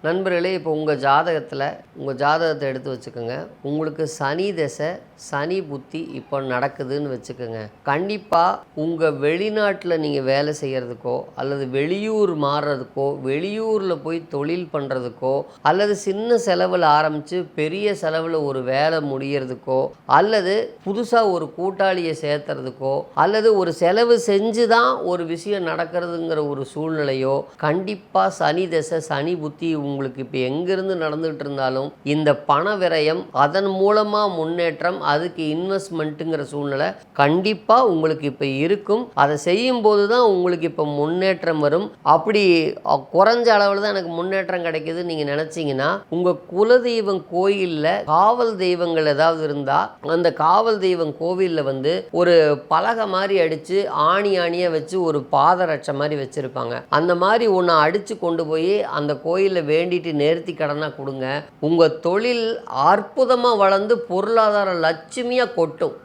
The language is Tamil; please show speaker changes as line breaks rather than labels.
நண்பர்களே, இப்போ உங்கள் ஜாதகத்தை எடுத்து வச்சுக்கோங்க. உங்களுக்கு சனி தசை, சனி புத்தி இப்போ நடக்குதுன்னு வச்சுக்கோங்க. கண்டிப்பாக உங்கள் வெளிநாட்டில் நீங்கள் வேலை செய்கிறதுக்கோ அல்லது வெளியூர் மாறுறதுக்கோ, வெளியூரில் போய் தொழில் பண்ணுறதுக்கோ, அல்லது சின்ன செலவில் ஆரம்பித்து பெரிய செலவில் ஒரு வேலை முடிகிறதுக்கோ, அல்லது புதுசாக ஒரு கூட்டாளியை சேர்த்துறதுக்கோ, அல்லது ஒரு செலவு செஞ்சு தான் ஒரு விஷயம் நடக்கிறதுங்கிற ஒரு சூழ்நிலையோ, கண்டிப்பாக சனி தசை, சனி புத்தி உங்களுக்கு இப்போ எங்கேருந்து நடந்துகிட்டு இருந்தாலும் இந்த பண விரயம், அதன் மூலமாக முன்னேற்றம், அதுக்கு இன்வெஸ்ட்மெண்ட்டுங்கிற சூழ்நிலை கண்டிப்பாக உங்களுக்கு இப்போ இருக்கும். அதை செய்யும்போது தான் உங்களுக்கு இப்போ முன்னேற்றம் வரும். அப்படி குறைஞ்ச அளவில் தான் எனக்கு முன்னேற்றம் கிடைக்குதுன்னு நீங்கள் நினச்சிங்கன்னா, உங்கள் குலதெய்வம் கோயிலில் காவல் தெய்வங்கள் ஏதாவது இருந்தால் அந்த காவல் தெய்வம் கோவிலில் வந்து ஒரு பலகை மாதிரி அடித்து ஆணியாக வச்சு ஒரு பாதரட்சை மாதிரி வச்சுருப்பாங்க. அந்த மாதிரி ஒன்று அடித்து கொண்டு போய் அந்த கோயிலில் வேண்டிட்டு நேர்த்தி கடனாக கொடுங்க. உங்கள் தொழில் அற்புதமாக வளர்ந்து பொருளாதார லட்சுமியாக கொட்டும்.